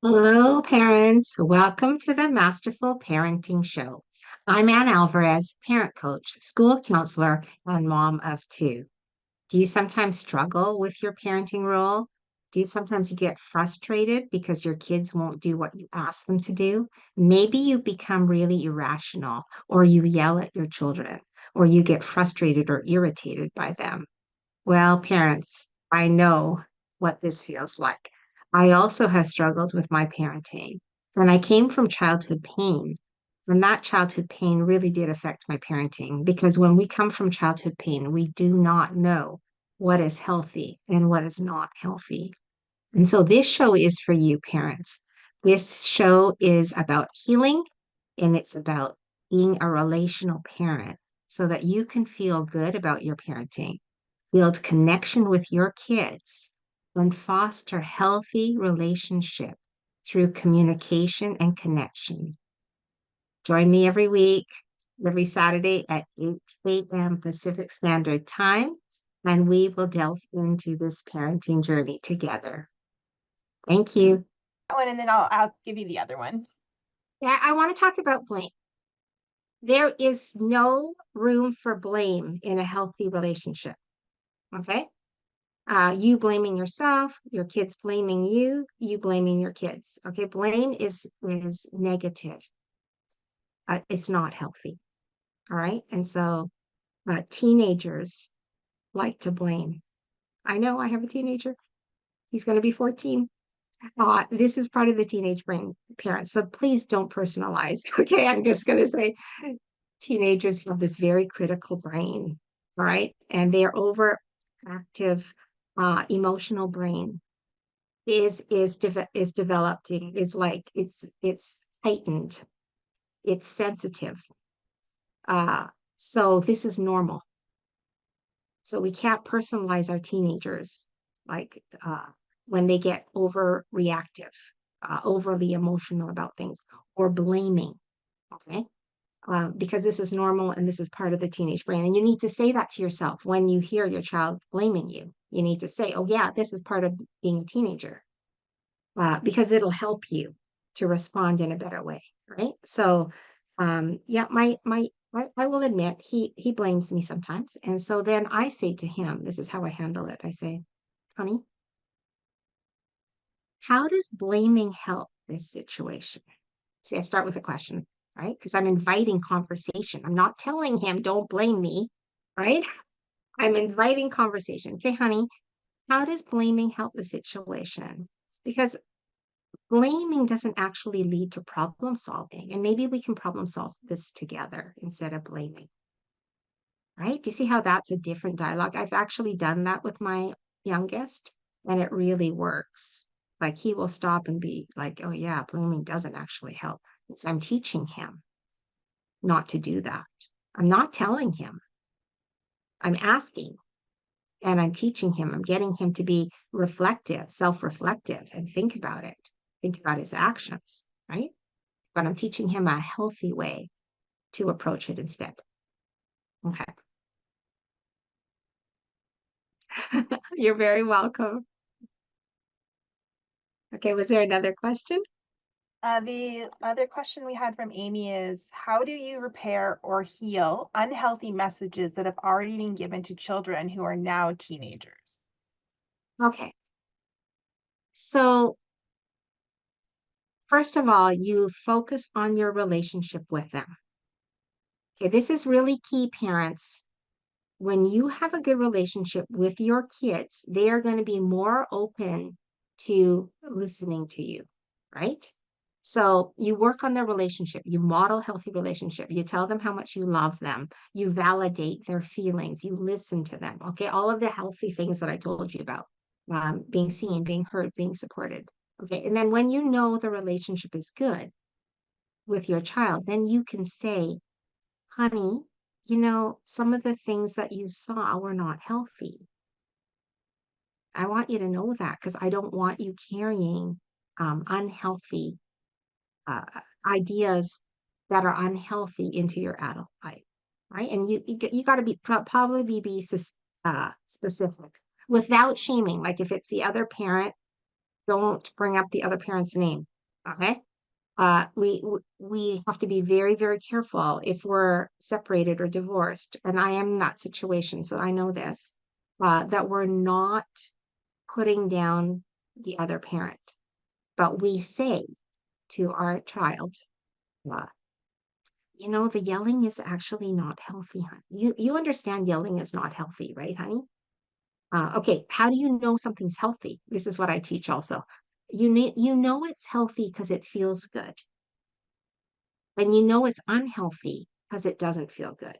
Hello, parents. Welcome to the Masterful Parenting Show. I'm Ann Alvarez, parent coach, school counselor, and mom of two. Do you sometimes struggle with your parenting role? Do you sometimes get frustrated because your kids won't do what you ask them to do? Maybe you become really irrational, or you yell at your children, or you get frustrated or irritated by them. Well, parents, I know what this feels like. I also have struggled with my parenting, and I came from childhood pain. And that childhood pain really did affect my parenting because when we come from childhood pain, we do not know what is healthy and what is not healthy. And so this show is for you, parents. This show is about healing and it's about being a relational parent so that you can feel good about your parenting, build connection with your kids, and foster healthy relationship through communication and connection. Join me every week, every Saturday at 8 a.m. Pacific Standard Time, and we will delve into this parenting journey together. Thank you. That one, and then I'll give you the other one. Yeah, I want to talk about blame. There is no room for blame in a healthy relationship. Okay. You blaming yourself, your kids blaming you, you blaming your kids. Okay, blame is negative. It's not healthy. All right, and so teenagers like to blame. I know I have a teenager. He's going to be 14. This is part of the teenage brain, parents. So please don't personalize. Okay, I'm just going to say teenagers have this very critical brain. All right, and their overactive emotional brain is developing is like it's heightened, it's sensitive. So this is normal. So we can't personalize our teenagers like when they get overreactive, overly emotional about things or blaming. Okay. Because this is normal and this is part of the teenage brain. And you need to say that to yourself when you hear your child blaming you. You need to say, oh, yeah, this is part of being a teenager. Because it'll help you to respond in a better way, right? So, yeah, I will admit he blames me sometimes, and so then I say to him, this is how I handle it. I say, honey, how does blaming help this situation? See, I start with a question, right? Because I'm inviting conversation. I'm not telling him, don't blame me, right? I'm inviting conversation. Okay, honey, how does blaming help the situation? Because blaming doesn't actually lead to problem solving. And maybe we can problem solve this together instead of blaming, right? Do you see how that's a different dialogue? I've actually done that with my youngest, and it really works. Like he will stop and be like, oh, yeah, blaming doesn't actually help. I'm teaching him not to do that. I'm not telling him, I'm asking and I'm teaching him. I'm getting him to be reflective, self reflective, and think about it, think about his actions, right? But I'm teaching him a healthy way to approach it instead. Okay. You're very welcome. Okay, was there another question? The other question we had from Amy is, how do you repair or heal unhealthy messages that have already been given to children who are now teenagers? Okay. So, first of all, you focus on your relationship with them. Okay, this is really key, parents. When you have a good relationship with your kids, they are going to be more open to listening to you, right? So you work on their relationship, you model healthy relationship, you tell them how much you love them, you validate their feelings, you listen to them. Okay, all of the healthy things that I told you about, being seen, being heard, being supported. Okay, and then when you know the relationship is good with your child, then you can say, honey, some of the things that you saw were not healthy. I want you to know that because I don't want you carrying unhealthy uh, ideas that are unhealthy into your adult life, right? And you got to probably be specific without shaming. Like if it's the other parent, don't bring up the other parent's name. Okay. We have to be very, very careful if we're separated or divorced. And I am in that situation, so I know this, that we're not putting down the other parent, but we say to our child, uh, the yelling is actually not healthy, honey. You understand yelling is not healthy, right, honey? Okay, how do you know something's healthy? This is what I teach also. You know it's healthy because it feels good. And you know it's unhealthy because it doesn't feel good.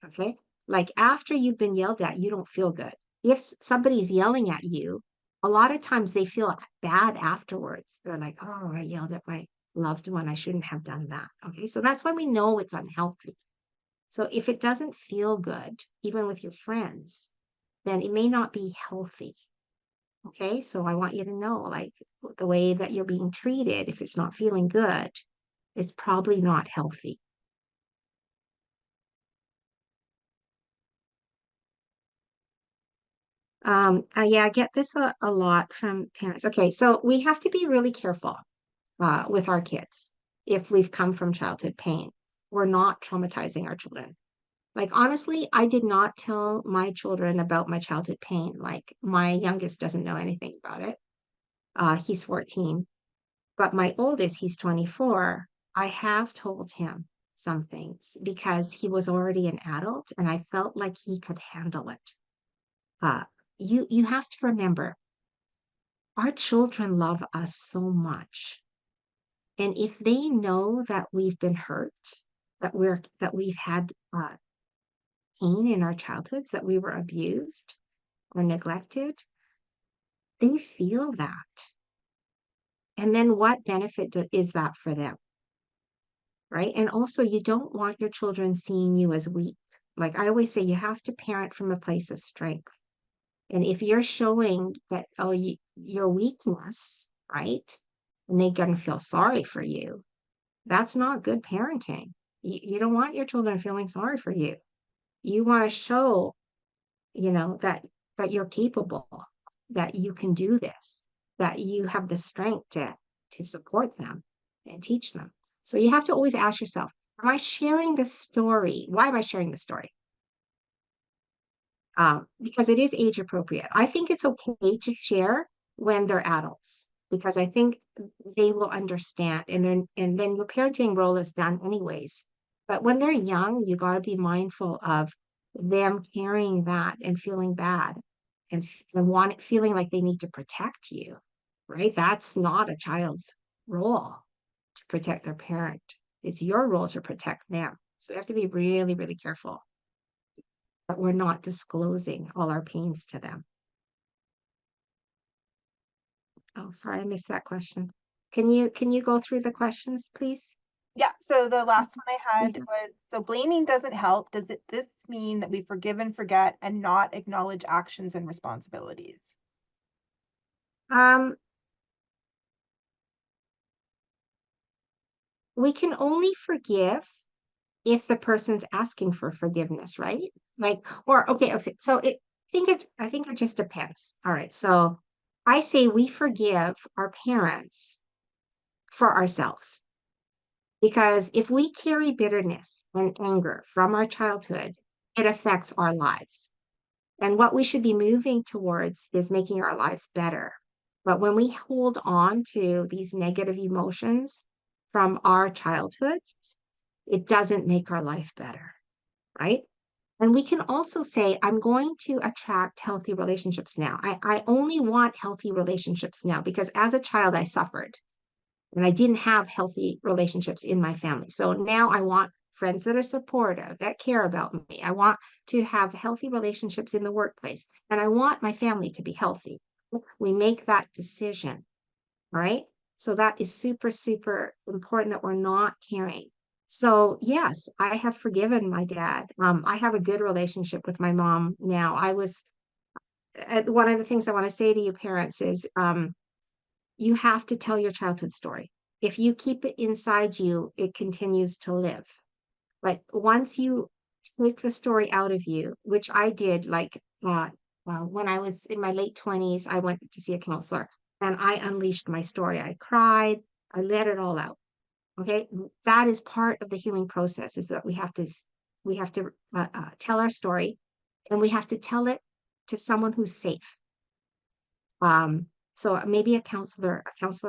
Okay. Like after you've been yelled at, you don't feel good. If somebody's yelling at you, a lot of times they feel bad afterwards. They're like, oh, I yelled at my loved one. I shouldn't have done that. Okay. So that's when we know it's unhealthy. So if it doesn't feel good, even with your friends, then it may not be healthy. Okay. So I want you to know, like, the way that you're being treated, if it's not feeling good, it's probably not healthy. Yeah, I get this a lot from parents. Okay, so we have to be really careful with our kids if we've come from childhood pain. We're not traumatizing our children. Like, honestly, I did not tell my children about my childhood pain. Like, my youngest doesn't know anything about it. He's 14, but my oldest, he's 24. I have told him some things because he was already an adult and I felt like he could handle it. Uh, you have to remember our children love us so much. And if they know that we've been hurt, that we've had pain in our childhoods, that we were abused or neglected, they feel that. And then what benefit is that for them, right? And also, you don't want your children seeing you as weak. Like I always say, you have to parent from a place of strength. And if you're showing that, oh, your weakness, right? And they're going to feel sorry for you. That's not good parenting. You don't want your children feeling sorry for you. You want to show, that you're capable, that you can do this, that you have the strength to support them and teach them. So you have to always ask yourself, am I sharing this story? Why am I sharing the story? Because it is age appropriate. I think it's okay to share when they're adults because I think they will understand and then your parenting role is done anyways. But when they're young, you got to be mindful of them carrying that and feeling bad and feeling like they need to protect you, right? That's not a child's role to protect their parent. It's your role to protect them. So we have to be really, really careful but we're not disclosing all our pains to them. Oh, sorry, I missed that question. Can you go through the questions, please? Yeah, so the last one I had Lisa? was, so blaming doesn't help. Does this mean that we forgive and forget and not acknowledge actions and responsibilities? Um, we can only forgive if the person's asking for forgiveness, right? Like, or okay, so I think it just depends. All right, so I say we forgive our parents for ourselves. Because if we carry bitterness and anger from our childhood, it affects our lives. And what we should be moving towards is making our lives better. But when we hold on to these negative emotions from our childhoods, it doesn't make our life better, right? And we can also say, I'm going to attract healthy relationships now. I only want healthy relationships now because as a child, I suffered and I didn't have healthy relationships in my family. So now I want friends that are supportive, that care about me. I want to have healthy relationships in the workplace, and I want my family to be healthy. We make that decision, right? So that is super, super important that we're not carrying. So yes, I have forgiven my dad. I have a good relationship with my mom now. One of the things I want to say to you parents is you have to tell your childhood story. If you keep it inside you, it continues to live. But once you take the story out of you, which I did, like, well, when I was in my late 20s, I went to see a counselor and I unleashed my story. I cried. I let it all out. Okay. That is part of the healing process, is that we have to tell our story, and we have to tell it to someone who's safe. So maybe a counselor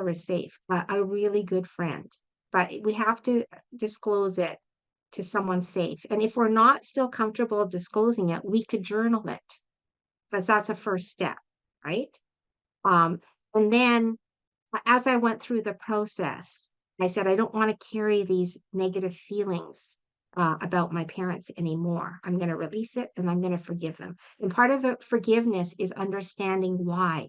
is safe, a really good friend, but we have to disclose it to someone safe. And if we're not still comfortable disclosing it, we could journal it, because that's a first step, right? Um, and then as I went through the process, I said, I don't want to carry these negative feelings about my parents anymore. I'm going to release it, and I'm going to forgive them. And part of the forgiveness is understanding why.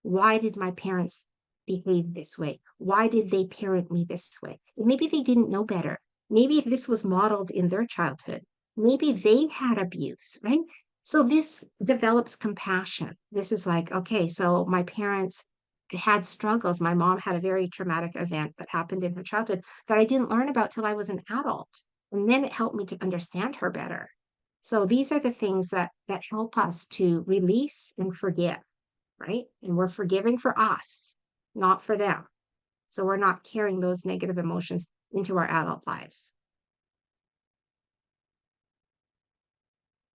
Why did my parents behave this way? Why did they parent me this way? Maybe they didn't know better. Maybe this was modeled in their childhood. Maybe they had abuse, right? So this develops compassion. This is like, okay, so my parents had struggles. My mom had a very traumatic event that happened in her childhood that I didn't learn about till I was an adult. And then it helped me to understand her better. So these are the things that help us to release and forgive, right? And we're forgiving for us, not for them. So we're not carrying those negative emotions into our adult lives.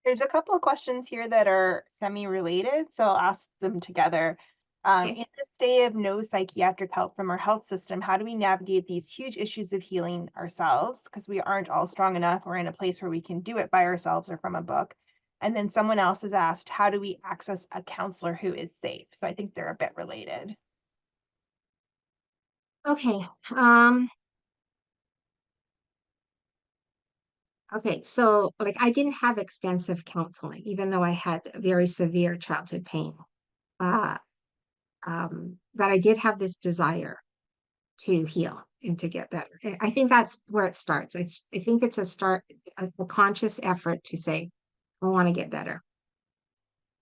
There's a couple of questions here that are semi-related, so I'll ask them together. Okay. In this day of no psychiatric help from our health system, how do we navigate these huge issues of healing ourselves? Because we aren't all strong enough or in a place where we can do it by ourselves or from a book. And then someone else has asked, how do we access a counselor who is safe? So I think they're a bit related. Okay. Um, okay. So like I didn't have extensive counseling, even though I had very severe childhood pain. Uh, but I did have this desire to heal and to get better. I think that's where it starts. I think it's a conscious effort to say, I want to get better.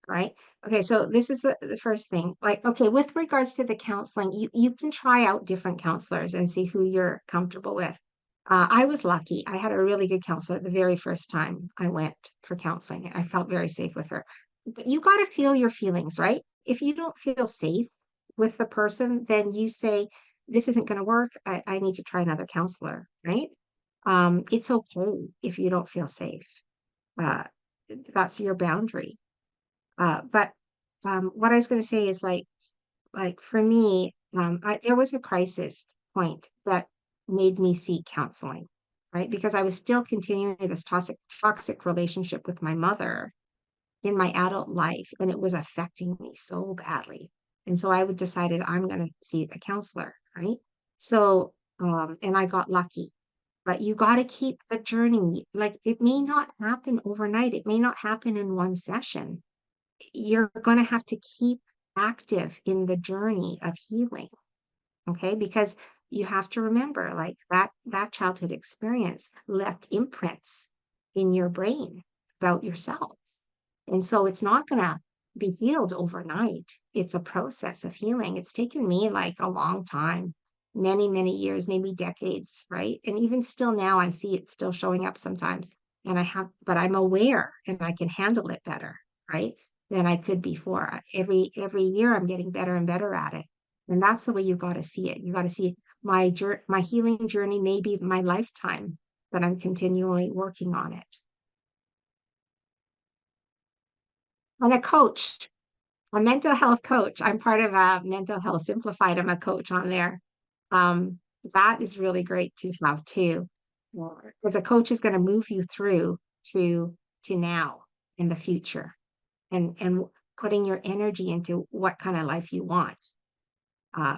Right? Okay, so this is the first thing. Like, okay, with regards to the counseling, you can try out different counselors and see who you're comfortable with. I was lucky. I had a really good counselor the very first time I went for counseling. I felt very safe with her. But you got to feel your feelings, right? If you don't feel safe with the person, then you say, this isn't going to work. I need to try another counselor, right? It's okay if you don't feel safe. Uh, that's your boundary. But what I was going to say is like for me, there was a crisis point that made me seek counseling, right? Because I was still continuing this toxic relationship with my mother in my adult life, and it was affecting me so badly. And so I would decided I'm going to see a counselor, right? So, and I got lucky. But you got to keep the journey. Like it may not happen overnight. It may not happen in one session. You're going to have to keep active in the journey of healing, okay? Because you have to remember like that childhood experience left imprints in your brain about yourself. And so it's not going to be healed overnight. It's a process of healing. It's taken me like a long time, many, many years, maybe decades, right? And even still now, I see it still showing up sometimes. But I'm aware and I can handle it better, right? Than I could before. Every year, I'm getting better and better at it. And that's the way you got to see it. You got to see my healing journey, may be my lifetime, that I'm continually working on it. And a coach, a mental health coach. I'm part of a mental health simplified. I'm a coach on there. Um, that is really great to have too. Because a coach is going to move you through to to now in the future, and putting your energy into what kind of life you want.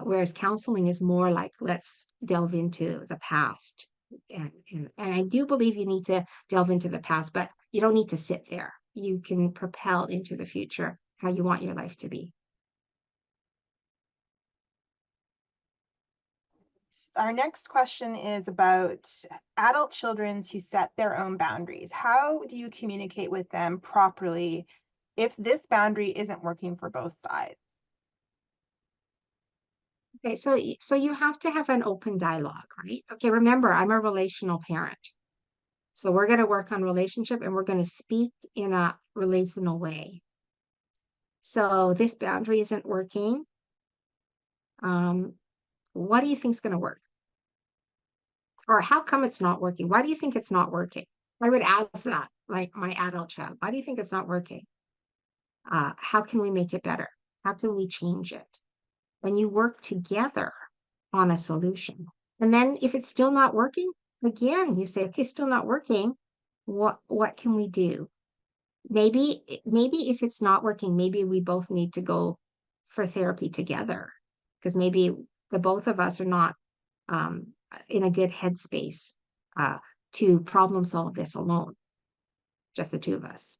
Whereas counseling is more like, let's delve into the past. And I do believe you need to delve into the past, but you don't need to sit there. You can propel into the future how you want your life to be. Our next question is about adult children who set their own boundaries. How do you communicate with them properly if this boundary isn't working for both sides? Okay, so you have to have an open dialogue, right? Okay, remember, I'm a relational parent. So we're going to work on relationship, and we're going to speak in a relational way. So this boundary isn't working. Um, What do you think is going to work? Or how come it's not working? Why do you think it's not working? I would ask that, like my adult child. Why do you think it's not working? How can we make it better? How can we change it? When you work together on a solution. And then if it's still not working, again, you say, okay, still not working. What can we do? Maybe if it's not working, maybe we both need to go for therapy together because maybe the both of us are not um, in a good headspace uh, to problem solve this alone, just the two of us.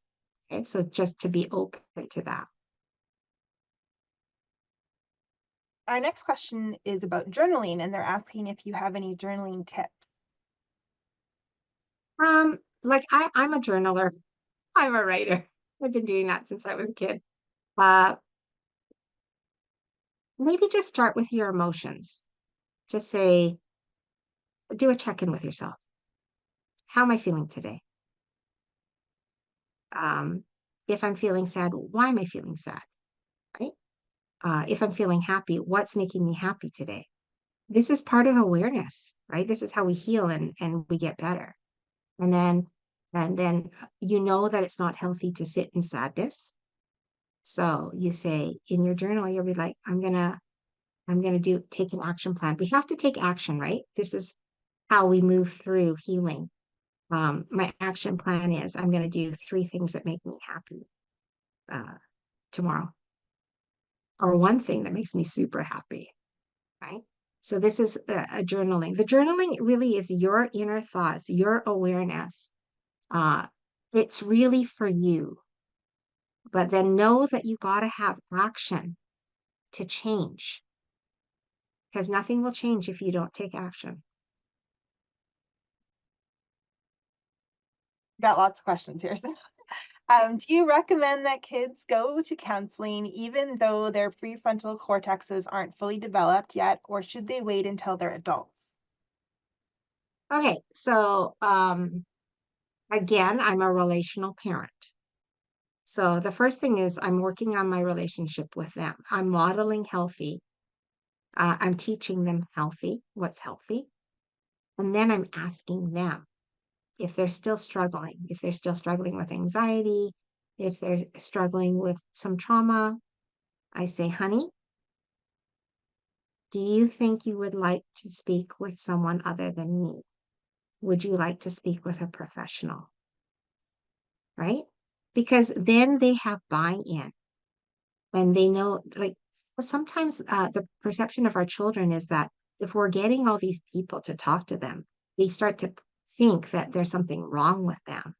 Okay, so just to be open to that. Our next question is about journaling, and they're asking if you have any journaling tips. Like I'm a journaler. I'm a writer. I've been doing that since I was a kid. Uh, Maybe just start with your emotions. Just say, do a check-in with yourself. How am I feeling today? Um, if I'm feeling sad, why am I feeling sad? Right? If I'm feeling happy, what's making me happy today? This is part of awareness, right? This is how we heal and we get better. And then you know that it's not healthy to sit in sadness. So you say in your journal, you'll be like, I'm gonna take an action plan. We have to take action, right? This is how we move through healing. My action plan is I'm gonna do 3 things that make me happy uh, tomorrow, or one thing that makes me super happy, right? So this is a journaling. The journaling really is your inner thoughts, your awareness. Uh, it's really for you, but then know that you got to have action to change because nothing will change if you don't take action. Got lots of questions here. Do you recommend that kids go to counseling even though their prefrontal cortexes aren't fully developed yet, or should they wait until they're adults? Okay, so again, I'm a relational parent. So the first thing is I'm working on my relationship with them. I'm modeling healthy. I'm teaching them what's healthy. And then I'm asking them if they're still struggling with anxiety, if they're struggling with some trauma. I say, honey, do you think you would like to speak with someone other than me? Would you like to speak with a professional? Right? Because then they have buy-in and they know, like, sometimes the perception of our children is that if we're getting all these people to talk to them, they start to think that there's something wrong with them.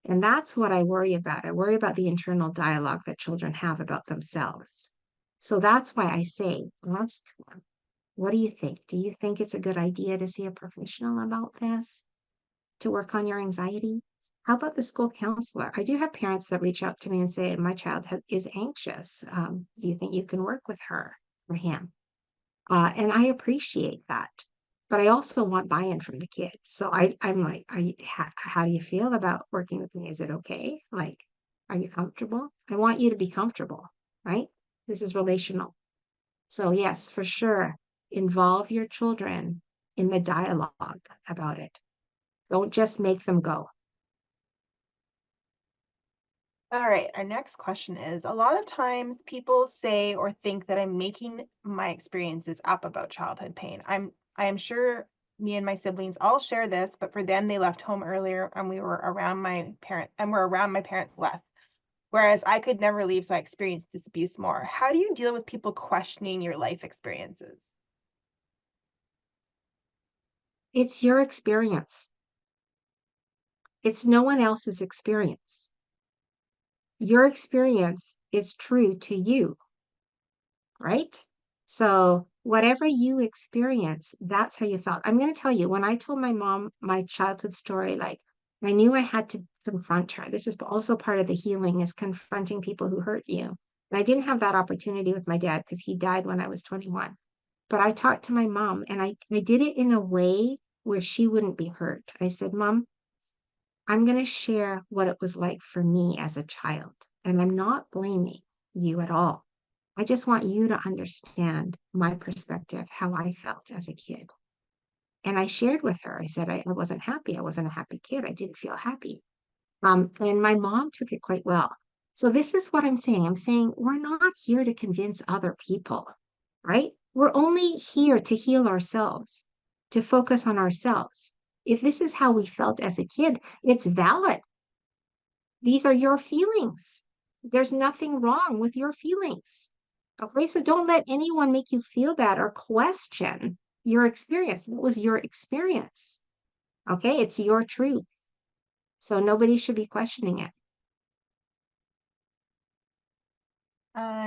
And that's what I worry about. I worry about the internal dialogue that children have about themselves. So that's why I say, ask them, what do you think? Do you think it's a good idea to see a professional about this, to work on your anxiety? How about the school counselor? I do have parents that reach out to me and say, my child is anxious. Do you think you can work with her or him? And I appreciate that. But I also want buy-in from the kids. So I'm like, how do you feel about working with me? Is it okay? Like, are you comfortable? I want you to be comfortable, right? This is relational. So yes, for sure, involve your children in the dialogue about it. Don't just make them go. All right, our next question is a lot of times people say or think that I'm making my experiences up about childhood pain. I am sure me and my siblings all share this, but for them they left home earlier and we were around my parent and were around my parents less. Whereas I could never leave, so I experienced this abuse more. How do you deal with people questioning your life experiences? It's your experience. It's no one else's experience. Your experience is true to you, right? So whatever you experience, that's how you felt. I'm going to tell you, when I told my mom my childhood story, like I knew I had to confront her. This is also part of the healing is confronting people who hurt you. And I didn't have that opportunity with my dad because he died when I was 21. But I talked to my mom and I did it in a way where she wouldn't be hurt. I said, Mom, I'm going to share what it was like for me as a child. And I'm not blaming you at all. I just want you to understand my perspective, how I felt as a kid. And I shared with her, I said, I wasn't happy. I wasn't a happy kid. I didn't feel happy. And my mom took it quite well. So this is what I'm saying. I'm saying we're not here to convince other people, right? We're only here to heal ourselves, to focus on ourselves. If this is how we felt as a kid, it's valid. These are your feelings. There's nothing wrong with your feelings. Okay, so don't let anyone make you feel bad or question your experience. That was your experience. Okay, it's your truth. So nobody should be questioning it.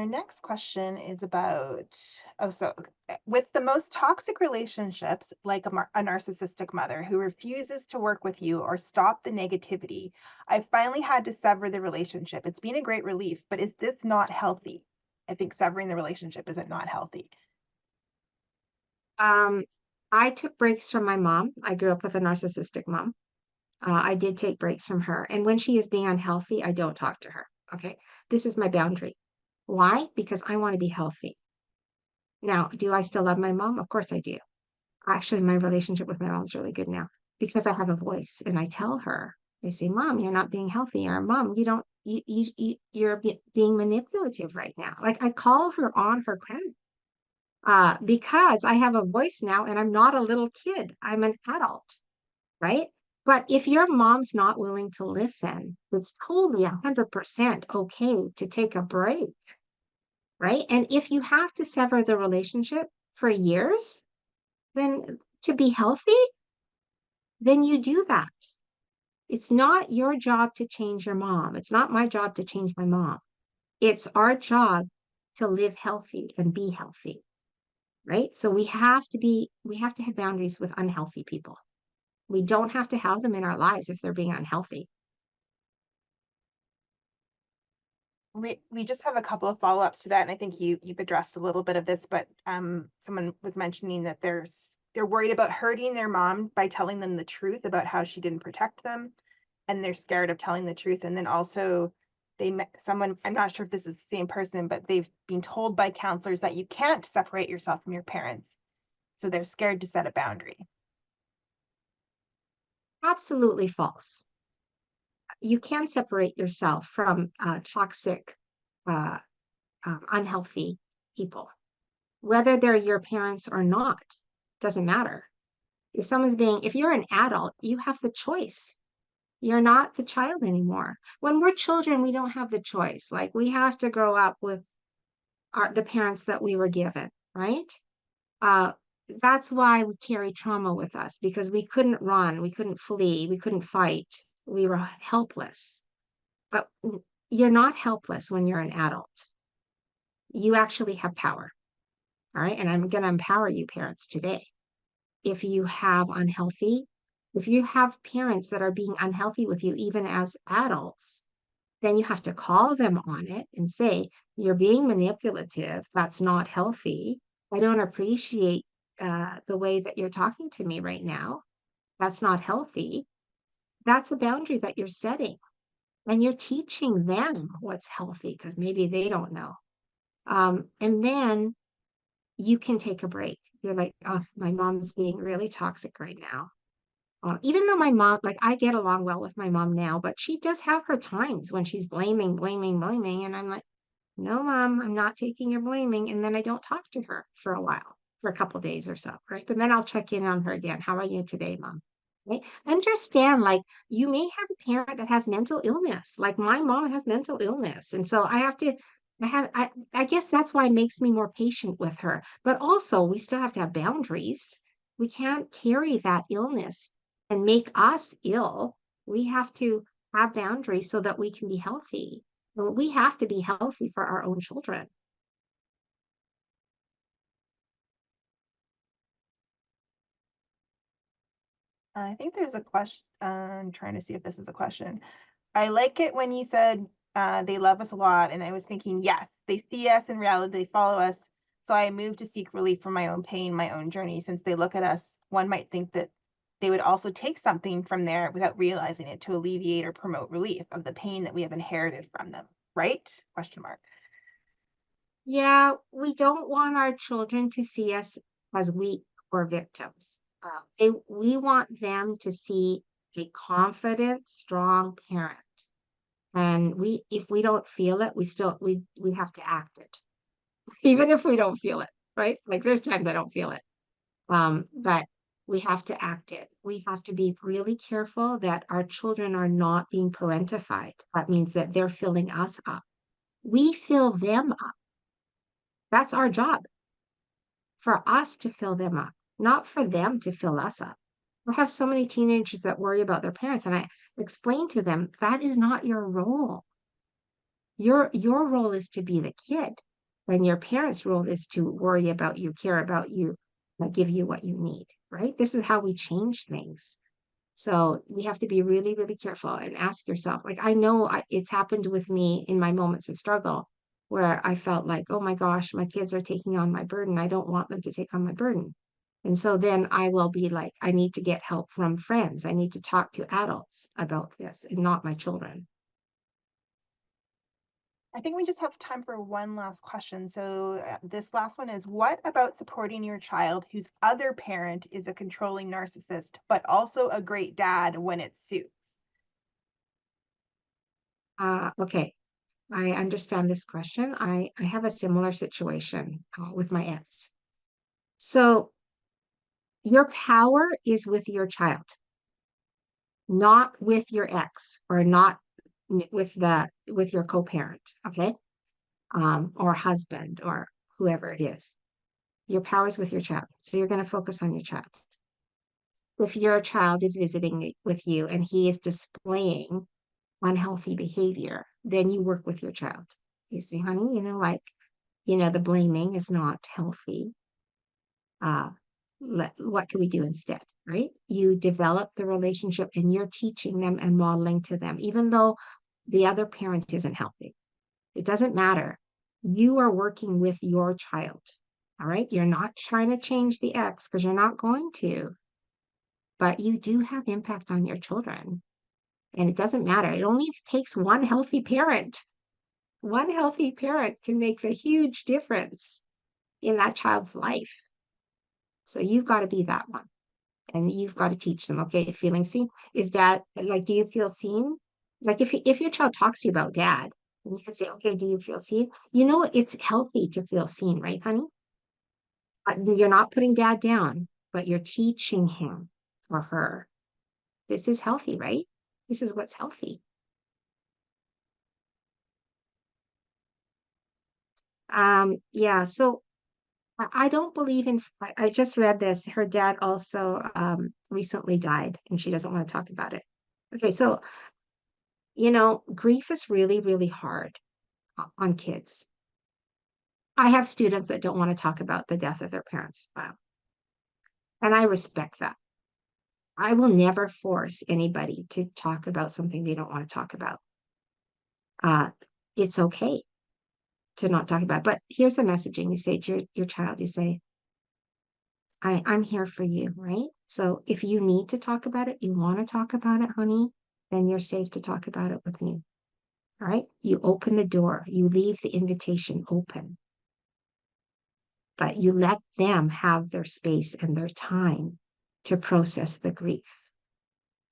Next question is about, with the most toxic relationships, like a narcissistic mother who refuses to work with you or stop the negativity, I finally had to sever the relationship. It's been a great relief, but is this not healthy? I think severing the relationship isn't not healthy. Um, I took breaks from my mom. I grew up with a narcissistic mom. I did take breaks from her. And when she is being unhealthy, I don't talk to her. Okay. This is my boundary. Why? Because I want to be healthy. Now, do I still love my mom? Of course I do. Actually, my relationship with my mom is really good now because I have a voice and I tell her, I say, Mom, you're not being healthy. Or Mom, you don't, you're being manipulative right now. Like I call her on her crap because I have a voice now and I'm not a little kid. I'm an adult, right? But if your mom's not willing to listen, it's totally 100% okay to take a break, right? And if you have to sever the relationship for years, then to be healthy, then you do that. It's not your job to change your mom. It's not my job to change my mom. It's our job to live healthy and be healthy, right? So we have to have boundaries with unhealthy people. We don't have to have them in our lives if they're being unhealthy. We just have a couple of follow-ups to that, and I think you've addressed a little bit of this, but someone was mentioning that they're worried about hurting their mom by telling them the truth about how she didn't protect them, and they're scared of telling the truth. And then also they met someone, I'm not sure if this is the same person, but they've been told by counselors that you can't separate yourself from your parents, so they're scared to set a boundary. Absolutely false. You can separate yourself from toxic, uh, unhealthy people, whether they're your parents or not. Doesn't matter. If you're an adult, you have the choice. You're not the child anymore. When we're children, we don't have the choice. Like we have to grow up with the parents that we were given, right? Uh, that's why we carry trauma with us because we couldn't run, we couldn't flee, we couldn't fight. We were helpless. But you're not helpless when you're an adult. You actually have power. All right. And I'm going to empower you, parents, today. If you have unhealthy, if you have parents that are being unhealthy with you, even as adults, then you have to call them on it and say, you're being manipulative. That's not healthy. I don't appreciate the way that you're talking to me right now. That's not healthy. That's a boundary that you're setting. And you're teaching them what's healthy because maybe they don't know. And then you can take a break. You're like, oh, my mom's being really toxic right now. Even though my mom, like I get along well with my mom now, but she does have her times when she's blaming, blaming, blaming. And I'm like, no, mom, I'm not taking your blaming. And then I don't talk to her for a while, for a couple days or so, right? But then I'll check in on her again. How are you today, mom? Right? Understand, like you may have a parent that has mental illness. Like my mom has mental illness. And so I guess that's why it makes me more patient with her. But also we still have to have boundaries. We can't carry that illness and make us ill. We have to have boundaries so that we can be healthy. Well, we have to be healthy for our own children. I think there's a question. I'm trying to see if this is a question. I like it when you said they love us a lot. And I was thinking, yes, they see us in reality, they follow us. So I moved to seek relief from my own pain, my own journey. Since they look at us, one might think that they would also take something from there without realizing it to alleviate or promote relief of the pain that we have inherited from them. Right? Question mark. Yeah, we don't want our children to see us as weak or victims. We want them to see a confident, strong parent. And if we don't feel it, we have to act it, even if we don't feel it, right? Like there's times I don't feel it. But we have to act it. We have to be really careful that our children are not being parentified. That means that they're filling us up. We fill them up. That's our job, for us to fill them up, not for them to fill us up. I have so many teenagers that worry about their parents, and I explain to them that is not your role. Your role is to be the kid, and your parents' role is to worry about you, care about you, and give you what you need, right? This is how we change things. So we have to be really, really careful and ask yourself, like, I know it's happened with me in my moments of struggle where I felt like, oh my gosh, my kids are taking on my burden. I don't want them to take on my burden. And so then I will be like, I need to get help from friends. I need to talk to adults about this and not my children. I think we just have time for one last question. So, this last one is, what about supporting your child whose other parent is a controlling narcissist, but also a great dad when it suits? Okay, I understand this question. I have a similar situation with my ex. So your power is with your child, not with your ex or not with your co-parent, okay? Or husband or whoever it is. Your power is with your child. So you're going to focus on your child. If your child is visiting with you and he is displaying unhealthy behavior, then you work with your child. You say, honey, like, the blaming is not healthy. Uh, what can we do instead? Right? You develop the relationship and you're teaching them and modeling to them, even though the other parent isn't helping. It doesn't matter. You are working with your child. All right. You're not trying to change the ex because you're not going to, but you do have impact on your children. And it doesn't matter. It only takes one healthy parent. One healthy parent can make a huge difference in that child's life. So you've got to be that one. And you've got to teach them, okay, feeling seen. Is dad, like, do you feel seen? Like if your child talks to you about dad, and you can say, okay, do you feel seen? It's healthy to feel seen, right, honey? You're not putting dad down, but you're teaching him or her. This is healthy, right? This is what's healthy. Yeah, so I don't believe in, I just read this. Her dad also recently died, and she doesn't want to talk about it. Okay, so, grief is really, really hard on kids. I have students that don't want to talk about the death of their parents, and I respect that. I will never force anybody to talk about something they don't want to talk about. Uh, it's okay to not talk about it. But here's the messaging. You say to your child, you say, I'm here for you, right? So if you need to talk about it, you want to talk about it, honey, then you're safe to talk about it with me. All right? You open the door, you leave the invitation open, but you let them have their space and their time to process the grief.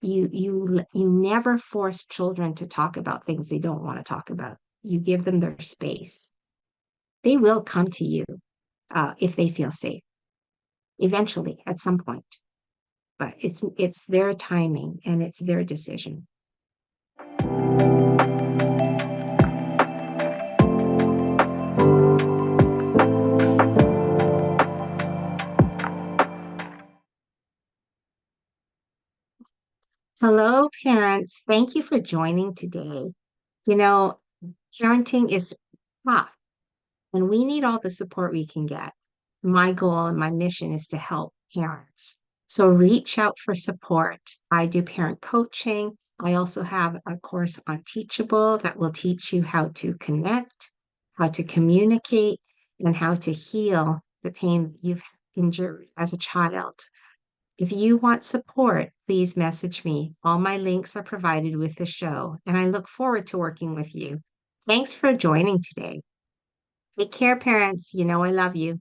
You never force children to talk about things they don't want to talk about. You give them their space. They will come to you if they feel safe, eventually, at some point. But it's their timing and it's their decision. Hello, parents. Thank you for joining today. You know, parenting is tough and we need all the support we can get. My goal and my mission is to help parents. So reach out for support. I do parent coaching. I also have a course on Teachable that will teach you how to connect, how to communicate, and how to heal the pain that you've endured as a child. If you want support, please message me. All my links are provided with the show, and I look forward to working with you. Thanks for joining today. Take care, parents. You know I love you.